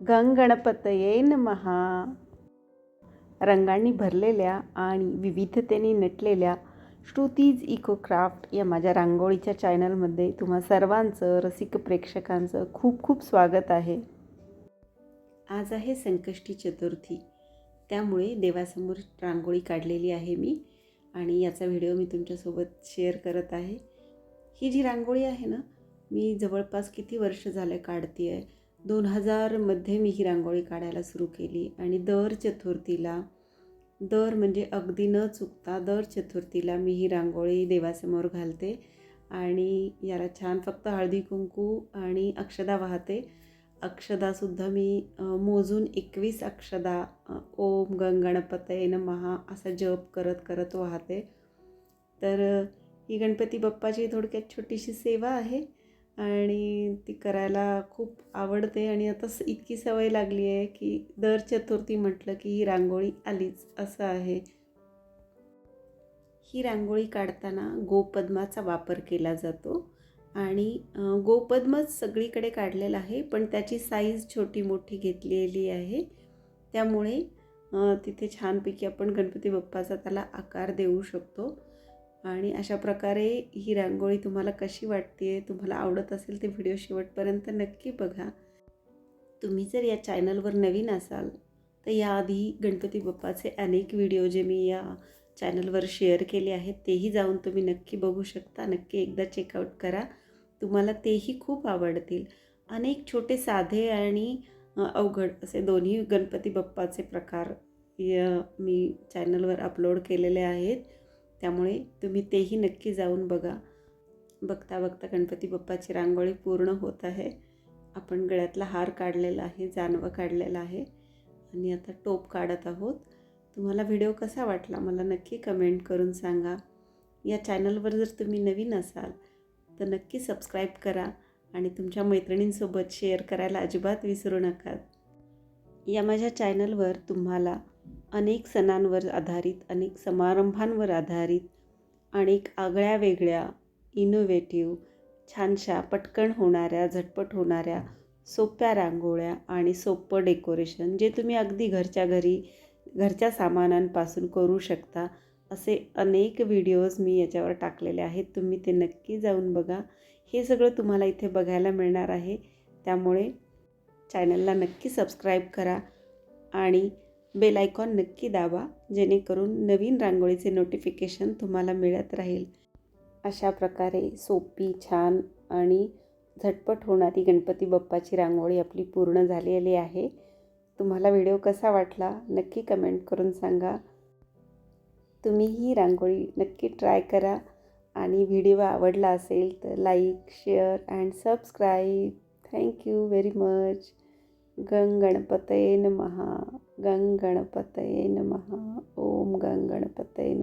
गंग गणपतये नमः. रंगांनी भरलेल्या आणि विविधतेने नटलेल्या श्रुतीज इको क्राफ्ट या माझ्या रांगोळीच्या चॅनलमध्ये तुम्हा सर्वांचं रसिक प्रेक्षकांचं खूप खूप स्वागत आहे. आज आहे संकष्टी चतुर्थी, त्यामुळे देवासमोर रांगोळी काढलेली आहे मी आणि याचा व्हिडिओ मी तुमच्यासोबत शेअर करत आहे. ही जी रांगोळी आहे ना, मी जवळपास किती वर्ष झाले काढते आहे. 2000मध्ये मी ही रांगोळी काढायला सुरू केली आणि दर चतुर्थीला म्हणजे अगदी न चुकता दर चतुर्थीला मी ही रांगोळी देवासमोर घालते आणि याला छान फक्त हळदी कुंकू आणि अक्षदा वाहते. अक्षदासुद्धा मी मोजून 21 अक्षदा ओम गंग गणपतये नमः असा जप करत करत वाहते. तर ही गणपती बाप्पाची थोडक्यात छोटीशी सेवा आहे आणि ती करायला खूप आवडते आणि आता इतकी सवय लागली आहे की दर चतुर्थी म्हटलं की ही रांगोळी आलीच असं आहे. ही रांगोळी काढताना गोपद्माचा वापर केला जातो आणि गोपद्मच सगळीकडे काढलेला आहे, पण त्याची साईज छोटी मोठी घेतलेली आहे. त्यामुळे तिथे छानपैकी आपण गणपती बाप्पाचा त्याला आकार देऊ शकतो. आणि अशा प्रकारे ही रांगोळी तुम्हाला कशी वाटते, तुम्हाला आवडत असेल ते व्हिडिओ शेवटपर्यंत नक्की बघा. तुम्ही जर या चॅनलवर नवीन असाल तर याआधी गणपती बाप्पाचे अनेक व्हिडिओ जे मी या चॅनलवर शेअर केले आहेत तेही जाऊन तुम्ही नक्की बघू शकता. नक्की एकदा चेकआउट करा, तुम्हाला तेही खूप आवडतील. अनेक छोटे साधे आणि अवघड असे दोन्ही गणपती बाप्पाचे प्रकार मी चॅनलवर अपलोड केलेले आहेत, त्यामुळे तुम्ही तेही नक्की जाऊन बघा. बघता बघता गणपती बाप्पाची रांगोळी पूर्ण होत आहे. आपण गळ्यातला हार काढलेला आहे, जानवं काढलेलं आहे आणि आता टोप काढत आहोत. तुम्हाला व्हिडिओ कसा वाटला मला नक्की कमेंट करून सांगा. या चॅनलवर जर तुम्ही नवीन असाल तर नक्की सबस्क्राईब करा आणि तुमच्या मैत्रिणींसोबत शेअर करायला अजिबात विसरू नका. या माझ्या चॅनलवर तुम्हाला अनेक सणांवर आधारित, अनेक समारंभांवर आधारित, अनेक आगळ्या वेगळ्या इनोव्हेटिव्ह छानशा पटकन होणाऱ्या, झटपट होणाऱ्या सोप्या रांगोळ्या आणि सोपं डेकोरेशन जे तुम्ही अगदी घरच्या घरी घरच्या सामानांपासून करू शकता असे अनेक व्हिडिओज मी याच्यावर टाकलेले आहेत. तुम्ही ते नक्की जाऊन बघा. हे सगळं तुम्हाला इथे बघायला मिळणार आहे, त्यामुळे चॅनलला नक्की सबस्क्राईब करा आणि बेल आयकॉन नक्की दाबा, जेणेकरून नवीन रांगोळीचे नोटिफिकेशन तुम्हाला मिळत राहील. अशा प्रकारे सोपी, छान आणि झटपट होणारी गणपती बाप्पाची रांगोळी आपली पूर्ण झालेली आहे. तुम्हाला व्हिडिओ कसा वाटला नक्की कमेंट करून सांगा. तुम्ही ही रांगोळी नक्की ट्राय करा आणि व्हिडिओ आवडला असेल तर like, share and subscribe. Thank you very much. गंग गणपतये नमः. गंग गणपतये नमः. ओम गंग गणपतये